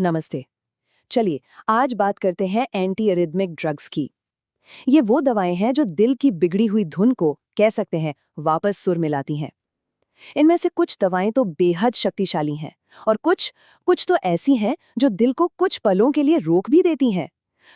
नमस्ते। चलिए, आज बात करते हैं एंटी एरिथमिक ड्रग्स की। ये वो दवाएं हैं जो दिल की बिगड़ी हुई धुन को, कह सकते हैं, वापस सुर मिलाती हैं। इनमें से कुछ दवाएं तो बेहद शक्तिशाली हैं और कुछ कुछ तो ऐसी हैं जो दिल को कुछ पलों के लिए रोक भी देती हैं।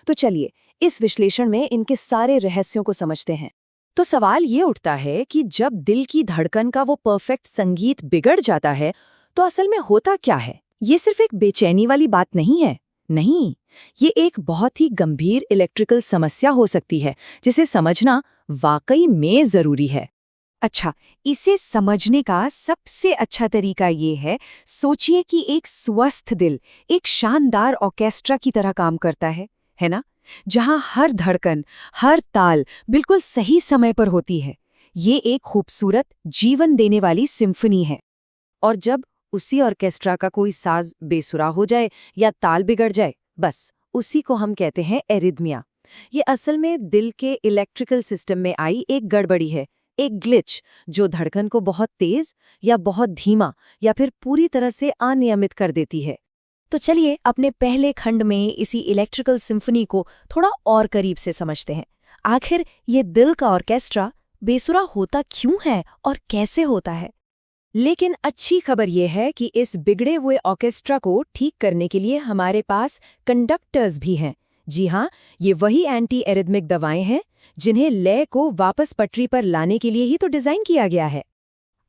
तो चलिए, इस विश्लेषण में इनके सारे रहस्यों को समझते हैं। तो सवाल ये उठता है कि जब दिल की धड़कन का वो परफेक्ट संगीत बिगड़ जाता है तो असल में होता क्या है। ये सिर्फ एक बेचैनी वाली बात नहीं है। नहीं, ये एक बहुत ही गंभीर इलेक्ट्रिकल समस्या हो सकती है जिसे समझना वाकई में जरूरी है। अच्छा, इसे समझने का सबसे अच्छा तरीका ये है, सोचिए कि एक स्वस्थ दिल एक शानदार ऑर्केस्ट्रा की तरह काम करता है ना? जहां हर धड़कन, हर ताल बिल्कुल सही समय पर होती है। ये एक खूबसूरत, जीवन देने वाली सिम्फनी है। और जब उसी ऑर्केस्ट्रा का कोई साज बेसुरा हो जाए या ताल बिगड़ जाए, बस उसी को हम कहते हैं एरिथमिया। ये असल में दिल के इलेक्ट्रिकल सिस्टम में आई एक गड़बड़ी है, एक ग्लिच, जो धड़कन को बहुत तेज या बहुत धीमा या फिर पूरी तरह से अनियमित कर देती है। तो चलिए अपने पहले खंड में इसी इलेक्ट्रिकल सिम्फनी को थोड़ा और करीब से समझते हैं। आखिर ये दिल का ऑर्केस्ट्रा बेसुरा होता क्यों है और कैसे होता है? लेकिन अच्छी खबर यह है कि इस बिगड़े हुए ऑर्केस्ट्रा को ठीक करने के लिए हमारे पास कंडक्टर्स भी हैं। जी हाँ, ये वही एंटी एरिथमिक दवाएं हैं जिन्हें लय को वापस पटरी पर लाने के लिए ही तो डिजाइन किया गया है।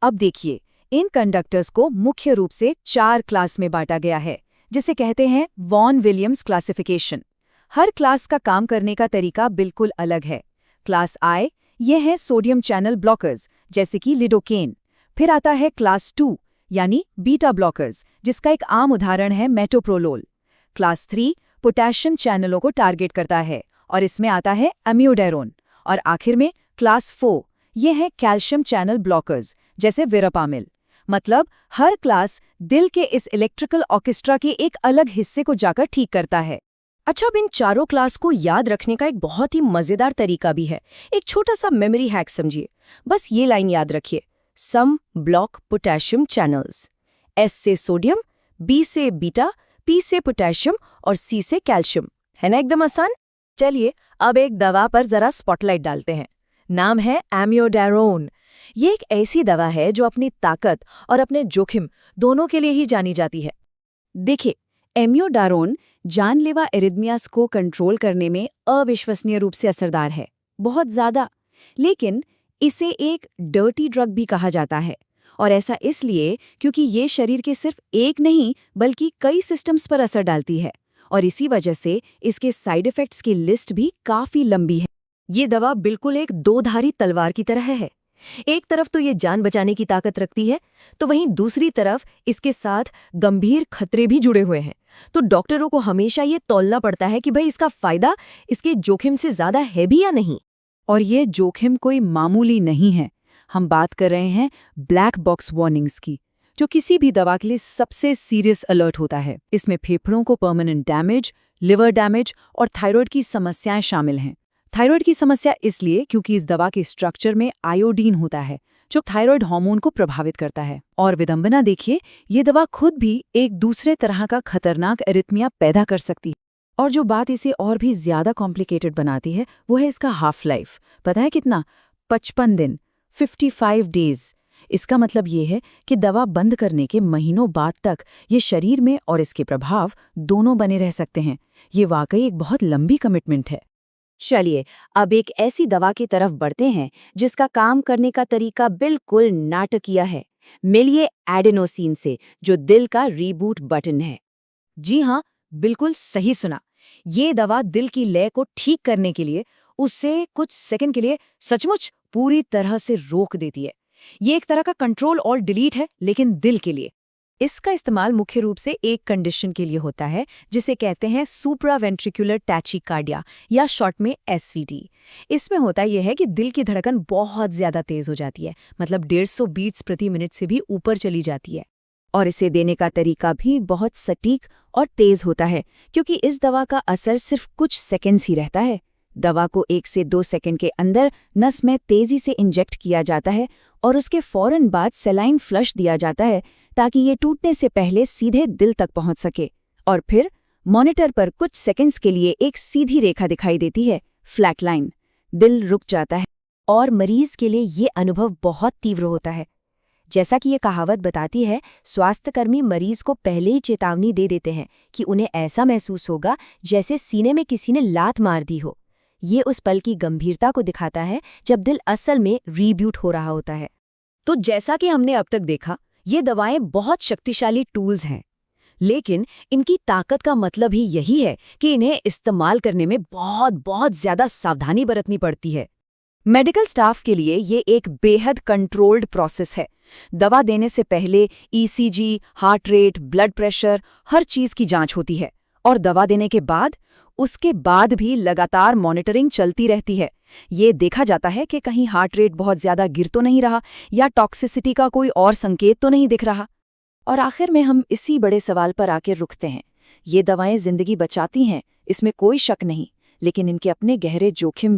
अब देखिए, इन कंडक्टर्स को मुख्य रूप से 4 क्लास में बांटा गया है, जिसे कहते हैं वॉन विलियम्स क्लासिफिकेशन। हर क्लास का काम करने का तरीका बिल्कुल अलग है। क्लास आई, ये है सोडियम चैनल ब्लॉकर्स, जैसे कि लिडोकेन। फिर आता है क्लास 2, यानी बीटा ब्लॉकर्स, जिसका एक आम उदाहरण है मेटोप्रोलोल। क्लास 3 पोटेशियम चैनलों को टारगेट करता है और इसमें आता है एम्योडायरोन। और आखिर में क्लास 4, ये है कैल्शियम चैनल ब्लॉकर्स, जैसे वेरापामिल। मतलब हर क्लास दिल के इस इलेक्ट्रिकल ऑर्केस्ट्रा के एक अलग हिस्से को जाकर ठीक करता है। अच्छा, अब इन चारों क्लास को याद रखने का एक बहुत ही मजेदार तरीका भी है। एक छोटा सा मेमोरी हैक समझिए। बस ये लाइन याद रखिए, सम ब्लॉक पोटेशियम चैनल्स। एस से सोडियम, बी से बीटा, पी से पोटेशियम और सी से कैल्शियम। है ना एकदम आसान? चलिए अब एक दवा पर जरा स्पॉटलाइट डालते हैं। नाम है एम्योडायरोन। ये एक ऐसी दवा है जो अपनी ताकत और अपने जोखिम दोनों के लिए ही जानी जाती है। देखिए, एम्योडायरोन जानलेवा एरिथमियास को कंट्रोल करने में अविश्वसनीय रूप से असरदार है, बहुत ज्यादा। लेकिन इसे एक डर्टी ड्रग भी कहा जाता है, और ऐसा इसलिए क्योंकि ये शरीर के सिर्फ एक नहीं बल्कि कई सिस्टम्स पर असर डालती है, और इसी वजह से इसके साइड इफेक्ट्स की लिस्ट भी काफी लंबी है। ये दवा बिल्कुल एक दोधारी तलवार की तरह है। एक तरफ तो ये जान बचाने की ताकत रखती है, तो वहीं दूसरी तरफ इसके साथ गंभीर खतरे भी जुड़े हुए हैं। तो डॉक्टरों को हमेशा ये तौलना पड़ता है कि भाई इसका फायदा इसके जोखिम से ज्यादा है भी या नहीं। और ये जोखिम कोई मामूली नहीं है। हम बात कर रहे हैं ब्लैक बॉक्स वार्निंग्स की, जो किसी भी दवा के लिए सबसे सीरियस अलर्ट होता है। इसमें फेफड़ों को परमानेंट डैमेज, लिवर डैमेज और थायराइड की समस्याएं शामिल हैं। थायराइड की समस्या इसलिए क्योंकि इस दवा के स्ट्रक्चर में आयोडीन होता है, जो थायराइड हार्मोन को प्रभावित करता है। और विडंबना देखिए, ये दवा खुद भी एक दूसरे तरह का खतरनाक एरिथमिया पैदा कर सकती है। और जो बात इसे और भी ज्यादा कॉम्प्लिकेटेड बनाती है वो है इसका हाफ लाइफ। पता है कितना? 55 दिन, 55 डेज। इसका मतलब ये है कि दवा बंद करने के महीनों बाद तक ये शरीर में और इसके प्रभाव दोनों बने रह सकते हैं। ये वाकई एक बहुत लंबी कमिटमेंट है। चलिए अब एक ऐसी दवा की तरफ बढ़ते हैं जिसका काम करने का तरीका बिल्कुल नाटकीय है। मिलिए एडेनोसिन से, जो दिल का रीबूट बटन है। जी हाँ, बिल्कुल सही सुना। ये दवा दिल की लय को ठीक करने के लिए उसे कुछ सेकंड के लिए सचमुच पूरी तरह से रोक देती है। ये एक तरह का कंट्रोल और डिलीट है, लेकिन दिल के लिए। इसका इस्तेमाल मुख्य रूप से एक कंडीशन के लिए होता है जिसे कहते हैं सुप्रावेंट्रिकुलर टैचिकार्डिया, या शॉर्ट में एसवीटी। इसमें होता यह है कि दिल की धड़कन बहुत ज्यादा तेज हो जाती है, मतलब 150 बीट्स प्रति मिनट से भी ऊपर चली जाती है। और इसे देने का तरीका भी बहुत सटीक और तेज होता है, क्योंकि इस दवा का असर सिर्फ कुछ सेकंड्स ही रहता है। दवा को 1 से 2 सेकंड के अंदर नस में तेजी से इंजेक्ट किया जाता है और उसके फौरन बाद सेलाइन फ्लश दिया जाता है, ताकि ये टूटने से पहले सीधे दिल तक पहुंच सके। और फिर मॉनिटर पर कुछ सेकंड्स के लिए एक सीधी रेखा दिखाई देती है, फ्लैट लाइन। दिल रुक जाता है और मरीज के लिए ये अनुभव बहुत तीव्र होता है। जैसा कि ये कहावत बताती है, स्वास्थ्यकर्मी मरीज को पहले ही चेतावनी दे देते हैं कि उन्हें ऐसा महसूस होगा जैसे सीने में किसी ने लात मार दी हो। ये उस पल की गंभीरता को दिखाता है जब दिल असल में रीब्यूट हो रहा होता है। तो जैसा कि हमने अब तक देखा, ये दवाएं बहुत शक्तिशाली टूल्स हैं, लेकिन इनकी ताकत का मतलब ही यही है कि इन्हें इस्तेमाल करने में बहुत ज्यादा सावधानी बरतनी पड़ती है। मेडिकल स्टाफ के लिए ये एक बेहद कंट्रोल्ड प्रोसेस है। दवा देने से पहले ECG, heart rate, blood pressure, हर चीज की जांच होती है, और दवा देने के बाद उसके बाद भी लगातार मॉनिटरिंग चलती रहती है। ये देखा जाता है कि कहीं हार्ट रेट बहुत ज्यादा गिर तो नहीं रहा या टॉक्सिसिटी का कोई और संकेत तो नहीं दिख रहा। और आखिर में हम इसी बड़े सवाल पर आकर रुकते हैं। ये दवाएं जिंदगी बचाती हैं, इसमें कोई शक नहीं, लेकिन इनके अपने गहरे जोखिम